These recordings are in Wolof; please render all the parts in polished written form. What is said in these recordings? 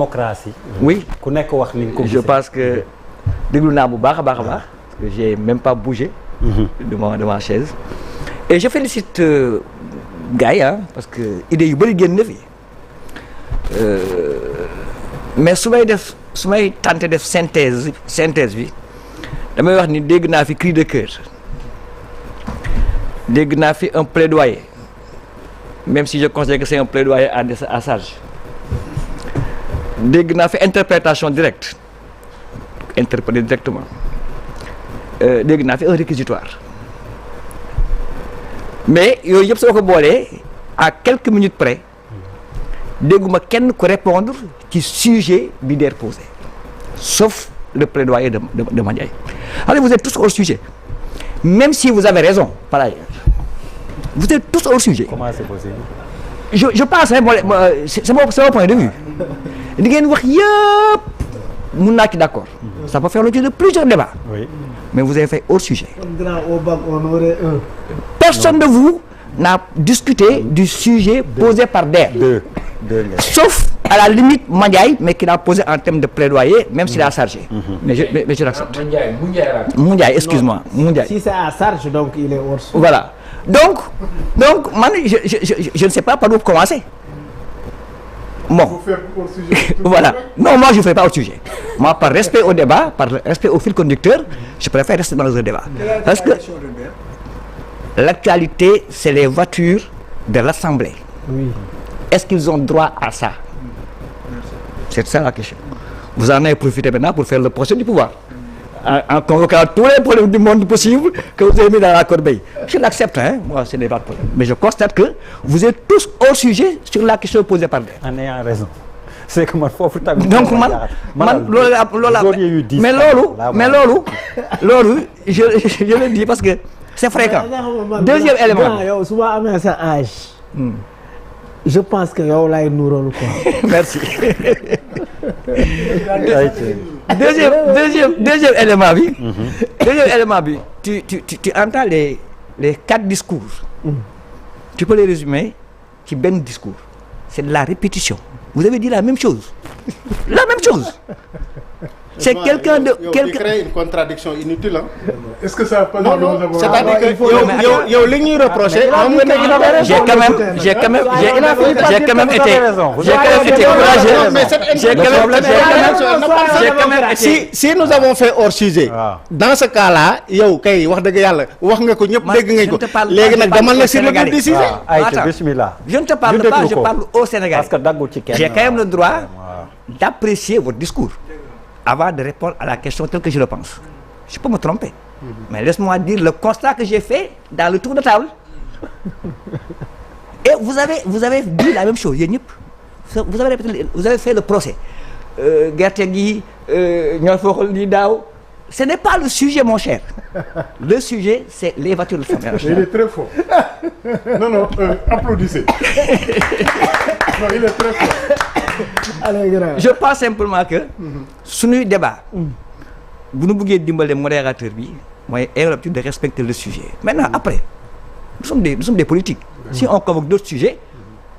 démocratie. Oui. ku nekk wax ni nga ko gisee. Je pense que déglu naa bu baax a baax a baax. parce que j'ai même pas bougé. de ma chaise. et je félicite gars yi parce que idées yu bëri génn na fi mais su may tenté def synthèse bi damay wax ni dégg naa fi cri de cœur dégg naa fi un plaidoyer même si je considère que c'est un plaidoyer à charge. dégg naa fi interprétation directe interpréter directement dégg naa fi un réquisitoire mais yooyu yëpp soo ko boolee à quelques minutes près dégguma kenn ku répondre ci sujet bi DER posé sauf le plaidoyer de Mandiaye. Alors vous êtes tous hors sujet même si vous avez raison par ailleurs vous êtes tous hors sujet. Comment c'est possible? je pense c'est mon point de vue. li ngeen wax yëpp mun naa ci d'accord. Ça peut faire l'objet de plusieurs débats. Oui. Mais vous avez fait hors sujet. Personne de vous n'a discuté du sujet posé par DER. Deux. Sauf à la limite Mandiaye, mais qui l'a posé en termes de plaidoyer, même s'il a chargé. Mais je l'accepte. Mandiaye, excuse-moi. Mandiaye. Si c'est à charge, donc il est hors sujet. Voilà. Donc man, je ne sais pas par où commencer. Bon. Voilà. Non, moi je ne fais pas au sujet. Moi, par respect au débat, par respect au fil conducteur, je préfère rester dans le débat. Parce que l'actualité, c'est les voitures de l'Assemblée. Oui. Est-ce qu'ils ont droit à ça? C'est ça la question. Vous en avez profité maintenant pour faire le procès du pouvoir. En convoquant tous les problèmes du monde possible que vous avez mis dans la corbeille. Je l'accepte, moi, ce n'est pas de problème. Mais je constate que vous êtes tous hors sujet sur la question posée par DER. En ayant raison. C'est que man foofu tamit. Donc man loolu mais loolu je le dis parce que c'est fréquent. Deuxième élément. yow su ma amee sa âge. je pense que yow laay nuróol quoi. Merci. deuxième élément bi. Deuxième élément bi. Tu entends les 4 discours. Tu peux les résumer ci benn discours. C'est de la répétition. Vous avez dit la même chose. La même chose. C'est quelqu'un de crée une contradiction inutile hein. Est-ce que ça pas non c'est-à-dire que yow li ñuy reprocher j'ai quand même été courageux. Si nous avons fait hors sujet dans ce cas-là yow kay wax dëgg yàlla wax nga ko ñëpp dégg nga ko léegi nag demal na sur le bout du sujet. Ayca bismillah. Je ne te parle pas, je parle au Sénégal. Parce que daggu ci kenn. J'ai quand même le droit d'apprécier votre discours avant de répondre à la question telle que je le pense. Je peux me tromper. Mais laisse-moi dire le constat que j'ai fait dans le tour de table. Et vous avez dit la même chose, yéen ñëpp. Vous avez fait le procès. Gerte gi ñoo foxal li daaw. Ce n'est pas le sujet, mon cher. Le sujet, c'est les voitures de l'Assemblée nationale. Il est très fort. Non, applaudissez. Non, il est très fort. Je pense simplement que suñuy débat bu ñu bëggee dimbale modérateur bi mooy l'habitude de respecter le sujet. Maintenant après nous sommes des politiques. Si on convoque d'autres sujets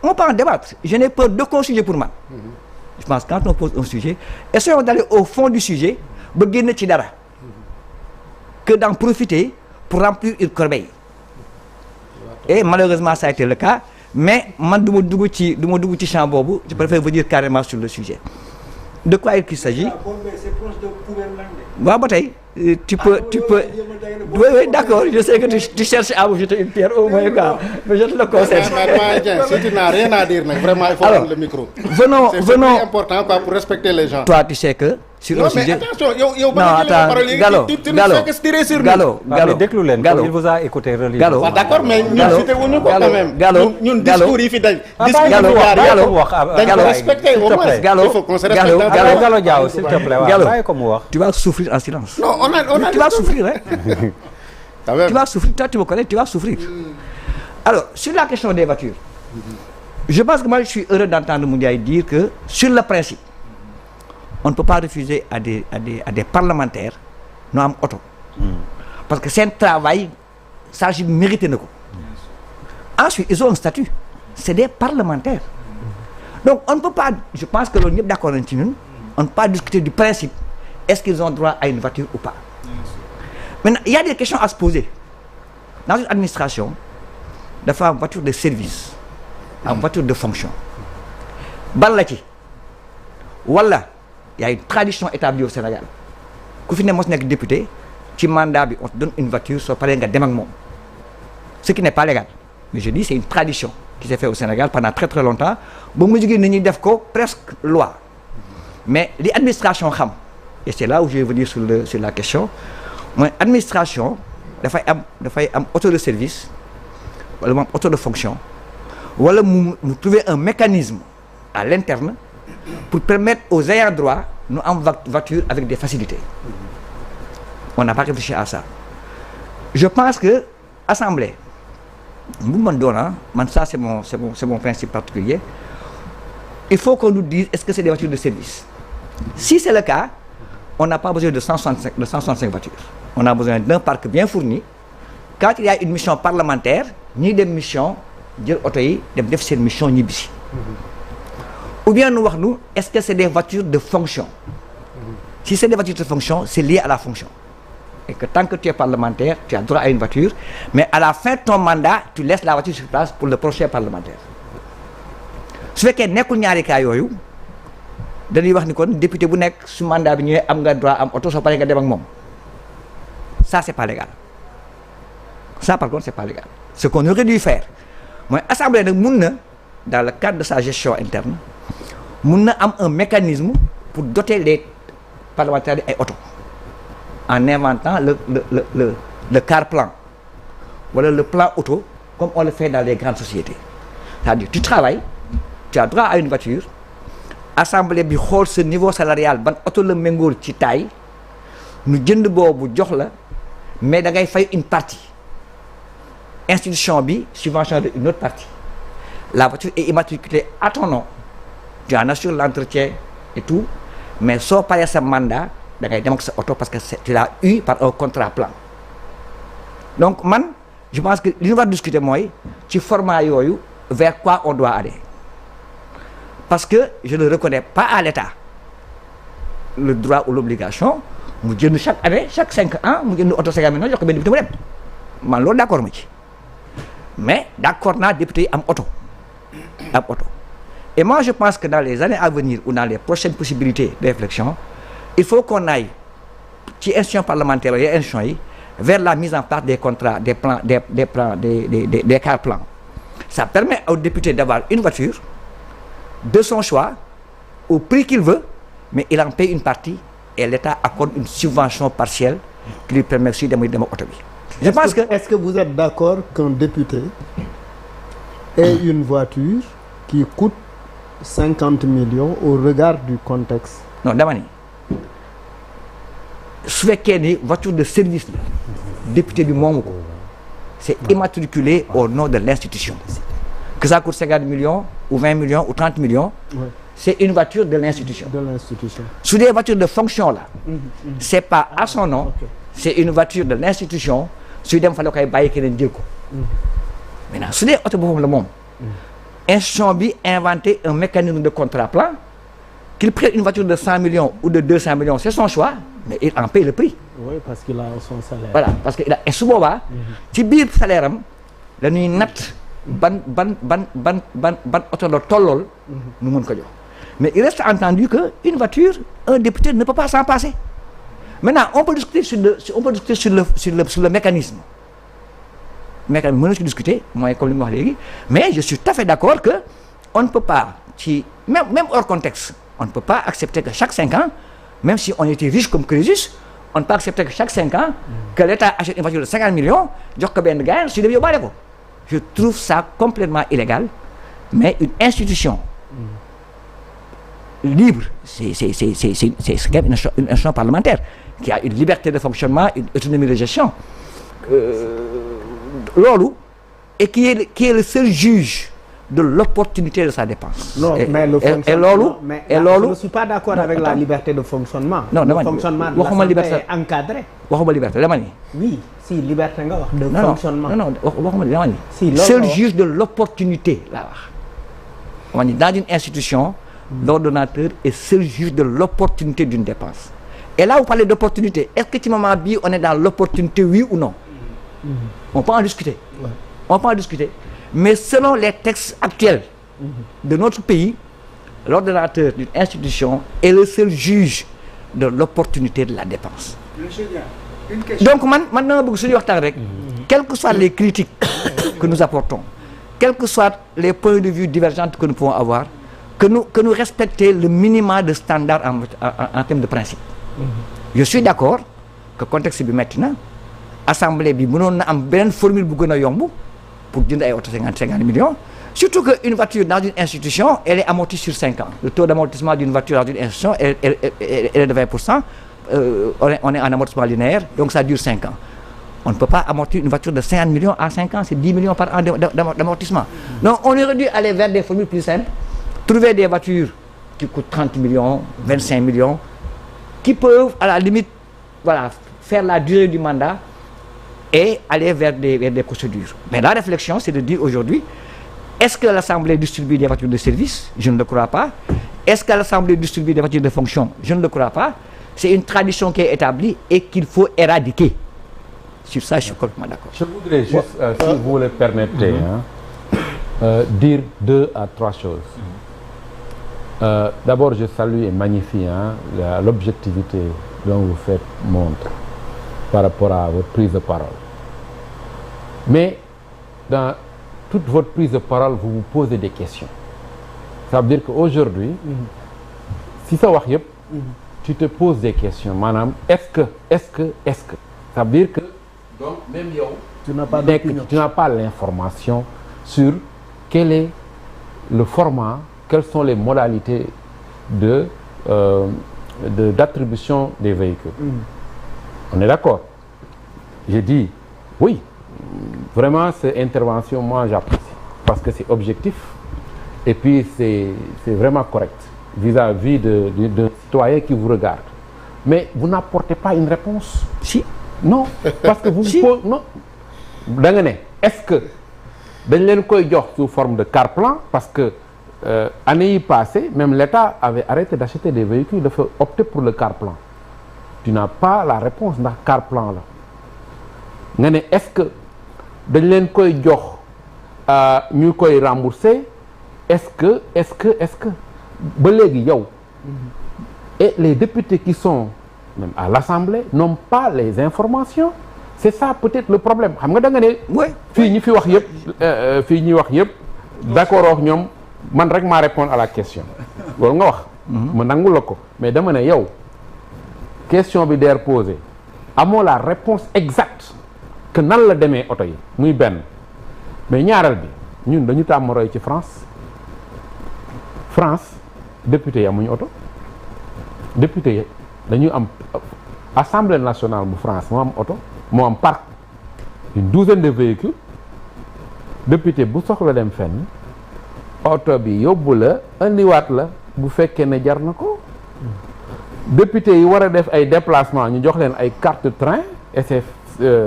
on peut en débattre. Je n'ai peur d'aucun sujet pour moi. Je pense quand on pose un sujet essayons d'aller au fond du sujet ba génn ci dara que d'en profiter pour remplir une corbeille. Et malheureusement ça a été le cas. Mais man du ma dugg ci champ boobu je préfère venir carrément sur le sujet. De quoi il s'agit? Waaw ba tey tu peux oui d'accord je sais que tu cherches à me jeter une pierre au moins quoi mais je te le conseille. Si tu n'as rien à dire nag vraiment il faut prendre le micro. Venons c'est important quoi pour respecter les gens. Toi tu sais que sur un sujet. yow ba Gallo déglu leen il vous a écouté Gallo d'accord mais ñun cité wuñu ko quand même. ñun discours yi fi dañ. Gallo respecter au moins. Gallo Il faut qu'on se respecte. Gallo Diaw s'il te plaît waaw bàyyi ko mu wax. Tu vas souffrir en silence. Non on a tu vas souffrir quand même. Tu vas souffrir, toi tu me connais, tu vas souffrir. Alors sur la question des voitures je pense que moi je suis heureux d'entendre Mandiaye dire que sur le principe on ne peut pas refuser à des parlementaires no am oto parce que seen travail ça je mérité na ko. Ensuite ils ont un statut c'est des parlementaires Donc on ne peut pas, je pense que loolu ñëpp d'accord nañ ci ñun, on ne peut pas discuter du principe, est-ce qu'ils ont droit à une voiture ou pas. Maintenant, il y a des questions à se poser. Dans une administration, dafa am voiture de service, am voiture de fonction. Ban la ci wala il y a une tradition établie au Sénégal. Ku fi ne mos nekk député ci mandat bi on te donne une voiture soo paree nga dem ak moom. Ce qui n'est pas légal. Mais je dis c'est une tradition qui s'est fait au Sénégal pendant très très longtemps ba mu jógee nañuy def ko presque loi. Mais li administration xam et c'est là où je vais venir sur la question mooy administration dafay am auto de service wala mu am auto de fonction wala mu trouver un mécanisme à l'interne pour permettre aux ayants droit ñu am voiture avec des facilités. On n'a pas réfléchi à ça. Je pense que assemblée bu man doona man ça c'est mon principe particulier. Il faut qu'on nous dise est-ce que c'est des voitures de service. Si c'est le cas, on n'a pas besoin de 165 voitures. On a besoin d'un parc bien fourni. Quand il y a une mission parlementaire, ñi dem mission jël oto yi dem def seen mission ñibbisi. Ou bien nous wax nu est-ce que c'est des voitures de fonction. Si c'est des voitures de fonction, c'est lié à la fonction. Et que tant que tu es parlementaire, tu as droit à une voiture, mais à la fin de ton mandat, tu laisses la voiture sur place pour le prochain parlementaire. Su fekkee nekkul ñaari cas yooyu dañuy wax ni kon député bu nekk su mandat bi ñëwee am nga droit am oto soo paree nga dem ak moom. Ça c'est pas légal. Ça par contre c'est pas légal. Ce qu'on aurait dû faire mooy assemblée nag mun na dans le cadre de sa gestion interne mun na am un mécanisme pour doter les parlementaires ay oto en inventant le car plan wala le plan auto comme on le fait dans les grandes sociétés. C'est-à-dire tu travailles, tu as droit à une voiture, assemblée bi xool ce niveau salarial ban oto la méngool ci taille ñu jënd boobu jox la mais da ngay fay une partie institution bi subventionne une autre partie. La voiture est immatriculée à ton nom, tu en assures l'entretien et tout, mais soo paree sa mandat da ngay dem ak sa oto parce que tu l'as eu par un contrat plan. Donc man je pense que li ñu war discuter mooy ci format yooyu vers quoi on doit aller. Parce que je ne reconnais pas à l'État le droit ou l'obligation mu jënd chaque année chaque 5 ans mu jënd oto 50 millions jox ko benn député mu dem man loolu d'accord ma ci mais d'accord naa député yi am oto et moi je pense que dans les années à venir ou dans les prochaines possibilités de réflexion il faut qu'on aille ci institutions parlementaires yi institutions yi vers la mise en place des contrats des plans des cars plans. Ça permet au député d'avoir une voiture de son choix au prix qu'il veut, mais il en paye une partie et l'État accorde une subvention partielle qui lui permet aussi de dem ak oto bi. Je pense que est-ce que vous êtes d'accord qu'un député ait une voiture qui coûte 50 millions au regard du contexte? Non, dama ni su fekkee ni voiture de service la député bi moomu ko c'est immatriculé au nom de l'institution. Que ça coûte 50 millions ou 20 millions ou 30 millions, ouais. C'est une voiture de l'institution. Sur des voitures de fonction là, c'est pas à son nom, okay. C'est une voiture de l'institution. Su dem fa la koy bàyyi keneen jël ko. Maintenant su dee oto boobu la moom. Institution bi inventé un mécanisme de contrat plan. Qu'il prenne une voiture de 100 millions ou de 200 millions, c'est son choix, mais il en paye le prix. Oui, parce qu'il a son salaire. Voilà, parce que et su boobaa ci biir salaire am la ñuy natt ban oto la tollool nu mën ko jox. Mais il reste entendu que une voiture, un député ne peut pas s'en passer. Maintenant, on peut discuter sur le mécanisme. Mécanisme mën na ci discuter mooy comme li ma wax léegi, mais je suis tout à fait d'accord que on ne peut pas ci même hors contexte, on ne peut pas accepter que chaque 5 ans, même si on était riche comme Crésus, on ne peut pas accepter que chaque 5 ans que l'État achète une voiture de 50 millions jox ko benn gars su dem yóbbaale ko. Je trouve ça complètement illégal, mais une institution libre, c'est quand même une institution parlementaire qui a une liberté de fonctionnement, une autonomie de gestion, loolu, et qui est le seul juge de l'opportunité de sa dépense. Non, mais le fonctionnement. Je ne suis pas d'accord avec la liberté de fonctionnement. Non, le fonctionnement de l'Assemblée est encadré. Waxuma liberté dama ni. Oui, si liberté nga wax de fonctionnement. Non, waxuma dama ni. Si seul juge de l'opportunité laa wax. on dit dans une institution, l'ordonnateur est seul juge de l'opportunité d'une dépense. Et là, vous parlez d'opportunité. Est-ce que, moment bi, on est dans l'opportunité, oui ou non? On peut en discuter. On peut en discuter. Mais selon les textes actuels de notre pays, l'ordonnateur d'une institution est le seul juge de l'opportunité de la dépense. Donc, maintenant, quelles que soient les critiques que nous apportons, quels que soient les points de vue divergents que nous pouvons avoir, que nous respections le minimum de standards en termes de principe. Je suis d'accord que le contexte est maintenant, l'Assemblée a une formule pour dire 50 millions. Surtout qu'une voiture dans une institution, elle est amortie sur 5 ans. Le taux d'amortissement d'une voiture dans une institution est de 20%. On est en amortissement linéaire, donc ça dure 5 ans. On ne peut pas amortir une voiture de 50 millions à 5 ans, c'est 10 millions par an d'amortissement. Donc on aurait dû aller vers des formules plus simples, trouver des voitures qui coûtent 30 millions, 25 millions, qui peuvent à la limite faire la durée du mandat et aller vers des procédures. Mais la réflexion, c'est de dire aujourd'hui, est-ce que l'Assemblée distribue des voitures de service? Je ne le crois pas. Est-ce que l'Assemblée distribue des voitures de fonction? Je ne le crois pas. C'est une tradition qui est établie et qu'il faut éradiquer. Sur ça, je suis complètement d'accord. Je voudrais juste, si vous le permettez, dire 2 à 3 choses. D'abord, je salue et magnifie l'objectivité dont vous faites montre par rapport à votre prise de parole. Mais dans toute votre prise de parole, vous vous posez des questions. Ça veut dire qu'aujourd'hui, si ça va, tu te poses des questions. Madame, est-ce que ça veut dire que donc même yo, tu n'as pas l'information sur quel est le format, quelles sont les modalités d'attribution des véhicules. On est d'accord? J'ai dit oui. Vraiment, cette intervention, moi, j'apprécie. Parce que c'est objectif. Et puis, c'est vraiment correct vis-à-vis d'un citoyen qui vous regarde. Mais vous n'apportez pas une réponse. Si. Non. Parce que vous... si. Non. Est-ce que vous avez sous forme de car-plan? Parce que l'année passée, même l'État avait arrêté d'acheter des véhicules, il faut opter pour le car-plan. Tu n'as pas la réponse dans le car-plan. Est-ce que dañ leen koy jox ñu koy rembourser? Est-ce que ba léegi yow et les députés qui sont même à l'Assemblée n'ont pas les informations? C'est ça peut-être le problème. Xam nga da nga ne fii ñi fi wax yëpp fii ñi wax yëpp d'accord ak ñoom man rek maa répondre à la question loolu nga wax ma nangul la ko mais dama ne yow question bi der posé amoo la réponse exacte que nan la demee oto yi muy benn. Mais ñaaral bi ñun dañu tàmm roy ci France député yi amuñu oto député yi dañu am assemblée nationale bu France moo am oto moo am parc une douzaine de véhicules député bu soxla dem fenn oto bi yóbbu la indiwaat la bu fekkee ne jar na ko député yi war a def ay déplacement ñu jox leen ay carte train SF bu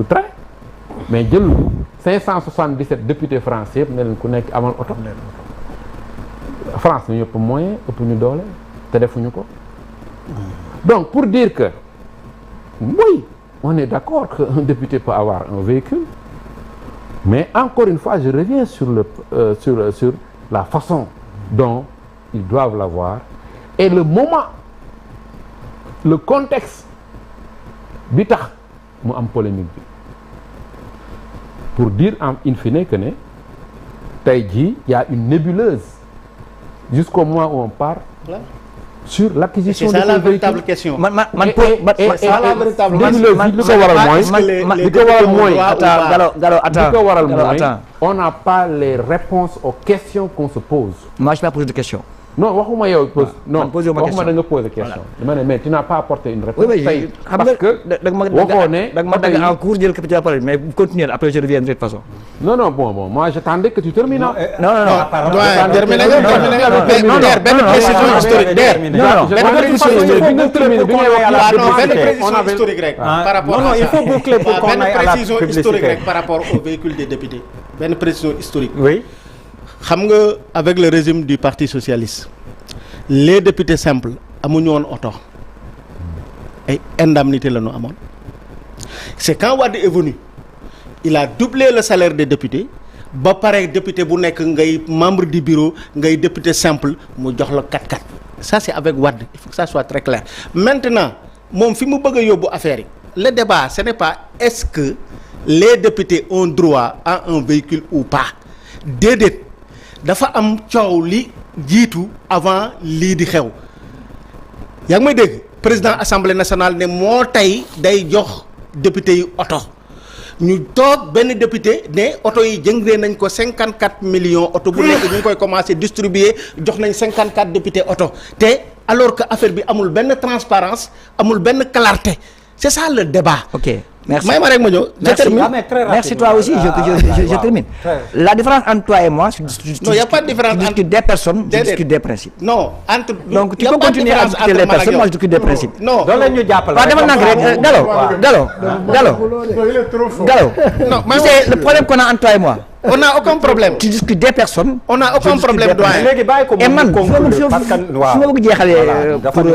train mais jël 577 députés français yëpp ne leen ku nekk amal oto France ñu yëpp moyen ëpp ñu doole te defuñu ko. Donc pour dire que oui on est d'accord qu'un député peut avoir un véhicule mais encore une fois je reviens sur la façon dont ils doivent l'avoir et le moment le contexte bi tax mu am polémique bi pour dire in fine que ne tey jii y a une nébuleuse jusqu'au moment où on part sur l'acquisition de ces véhicules. C'est ça la véritable question. On n'a pas les réponses aux questions qu'on se pose. Moi je vais poser des questions. non waxuma yow pose non posé ma waxuma question da nga poser question dama ne mais tu n'as pas apporté une réponse oui tey xam parce que da nga waxoo ne ma dagg en cours jël capital parole mais continuer après je reviendrai de toute façon. non bon moi j'attendais que tu termines. non terminé nga benn précision historique historique rek par rapport non il faut boucler pour qu'on aille à la précision historique publicité rek par rapport au véhicule des députés benn précision historique. oui. xam nga avec le régime du parti socialiste les députés simples amuñu woon oto ay indemnité la ñu amoon c'est quand Wade est venu il a doublé le salaire des députés ba pare député bu nekk ngay membre du bureau ngay député simple mu jox la 4x4 ça c'est avec Wade il faut que ça soit très clair maintenant moom fi mu bëgg a yóbbu affaire yi le débat ce n'est pas est-ce que les députés ont droit à un véhicule ou pas déedéet dafa am coow li jiitu avant lii di xew yaa ngi may dégg président assemblée nationale ne moo tey day jox député yi oto ñu toog benn député ne oto yi jëngee nañ ko 54 millions oto bu nekk ñu ngi koy commencer distribuer jox nañ 54 députés oto te alors que affaire bi amul benn transparence amul benn clarté c'est ça le débat. ok merci may ma rek ma ñëw. merci toi aussi je termine. la différence entre toi et moi. non y a pas de différence tu discutes des personnes je discute des principes. non entre. donc tu peux continuer à discuter les personnes moi je discute des principes. non doon leen ñu jàppale. waaw demal nag rek Gallo. il est trop fort. Gallo. non tu sais le problème qu'on a entre toi et moi. on n'a aucun problème. tu discutes des personnes. on n'a aucun problème doyen. léegi bàyyi ko et man conclure parce que waaw su ma bëgg jeexalee dafa pour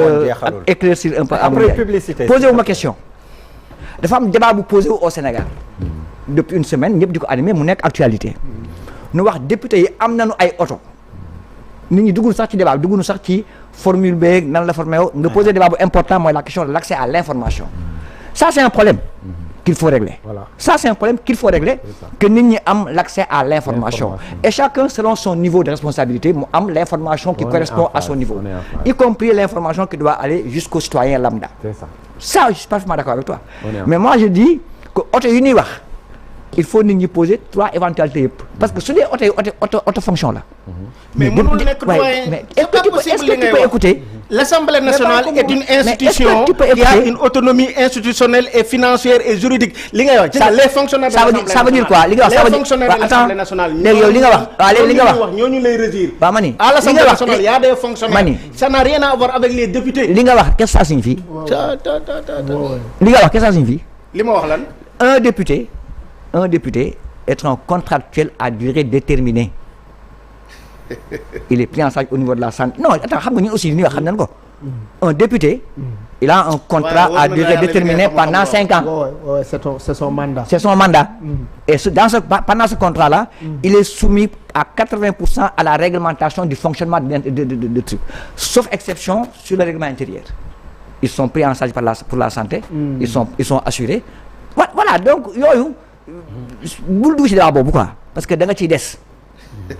éclaircir un peu après publicité posé wu ma question dafa am débat bu posé wu au Sénégal depuis une semaine ñëpp di ko animé mu nekk actualité nu wax député yi am nañu ay oto nit ñi dugg sax ci débat dugg sax ci formule beeg nan la formé woo nga posé débat bu important mooy la question de l'accès à l'information ça c'est un problème qu'il faut régler. Voilà. Ça c'est un problème qu'il faut régler que nit ñi am l'accès à l'information et chacun selon son niveau de responsabilité mu am l'information qui correspond à son niveau y compris l'information qui doit aller jusqu'au citoyen lambda. C'est ça. Ça je suis parfaitement d'accord avec toi mais moi je dis que oto yu ñuy wax il faut nit ñi poser 3 éventualités yëpp parce que su dee auto fonction la. mais mënul nekk doyen mais est-ce que tu peux écouter. L'Assemblée nationale est une institution qui a une autonomie institutionnelle et financière et juridique li ngay wax les fonctionnaires de l'Assemblée nationale ça veut dire quoi li nga wax les fonctionnaires de l'Assemblée nationale léegi yow li nga wax waaw léegi li nga wax ñooñu lay régir waaw ma ni à l'Assemblée nationale il y a des fonctionnaires ça n'a rien à voir avec les députés li nga wax qu'est-ce que ça signifie li nga wax qu'est-ce que ça signifie li ma wax lan un député est un contractuel à durée déterminée il est pris en charge au niveau de la santé non attends xam nga ñun aussi li ñuy wax xam nañ ko un député il a un contrat à durée déterminée pendant 5 ans c'est son mandat et pendant ce contrat là il est soumis à 80% à la réglementation du fonctionnement de trucs sauf exception sur le règlement intérieur ils sont pris en charge pour la santé ils sont assurés voilà donc yooyu bul dugg ci dara boobu quoi parce que da nga ciy des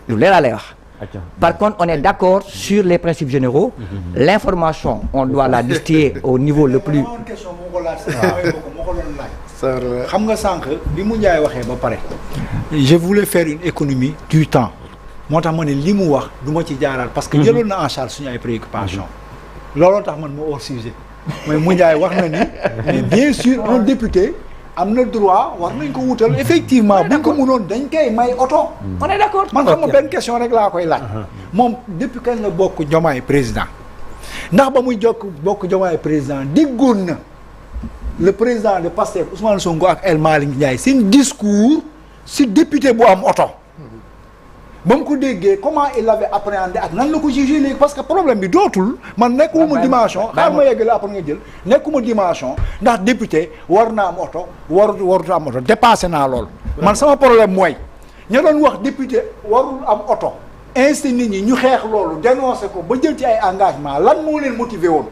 lu leer laa lay wax. Par contre on est d'accord sur les principes généraux l'information on doit la distiller au niveau le plus. xam nga sànq bi mu Ndiaye waxee ba pare je voulais faire une économie du temps moo tax ma ne li mu wax du ma ci jaaraat parce que jëloon na en charge suñu ay préoccupations looloo tax man ma hors sujet mais mu Ndiaye wax na ni mais bien sûr un député am na droit war nañ ko wutal effectivement buñ ko mënoon dañ koy may oto. on est d'accord man xam nga benn question rek laa koy laaj. moom depuis kañ la bokk Diomaye président ndax ba muy bokk Diomaye président déggoon na le président de Pastef Ousmane Sonko ak El Malick Ndiaye seen discours si député bu am oto. ba mu ko déggee comment il l'avait appréhendé ak nan la ko jugé léegi parce que problème bi dootul man nekkuma dimension xaar ma yeggale après nga jël nekkuma dimension ndax député war na am oto warutu am oto dépassé naa lool man sama problème mooy ña doon wax député warul am oto incité nit ñi ñu xeex loolu dénoncé ko ba jël ci ay engagement lan moo leen motivé woon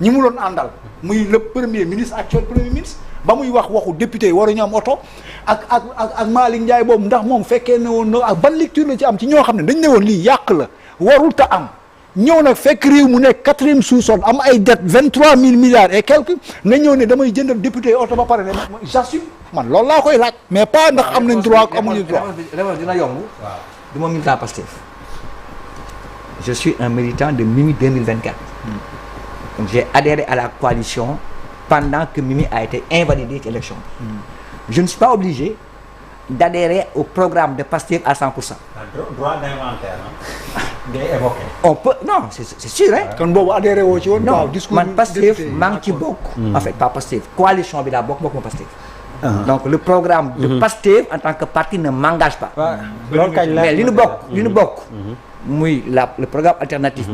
ñi mu doon àndal muy le premier ministre actuel premier ministre ba muy waxu député yi waruñu am oto ak Malick Ndiaye boobu ndax moom fekkee ne woon ak ban lecture la ci am ci ñoo xam ne dañ ne woon lii yàq la warul ta am ñëw nag fekk réew mu nekk 4e sous-sol am ay dette 23 000 milliards et quelques na ñëw ne damay jëndal député yi oto ba pare ne j'assume man loolu laa koy laaj mais pas ndax am nañ droit amuñu droit. dina yomb. waaw du ma militant Pastef je suis un militant de Mimi 2024. Donc j'ai adhéré à la coalition pendant que Mimi a été invalidée cette élection. Je ne suis pas obligé d'adhérer au programme de Pastef à 100%. Droit d'inventaire, ngay évoqué. On peut, non, c'est sûr, hein. kon boobu adhéré woo ci woon. Non, waaw discours man Pastef député. maa ngi ci bokk. En fait pas Pastef coalition bi laa bokk bokkuma Pastef. Donc le programme de Pastef en tant que parti ne m'engage pas. loolu kañ la mais li ñu bokk muy le programme alternatif bi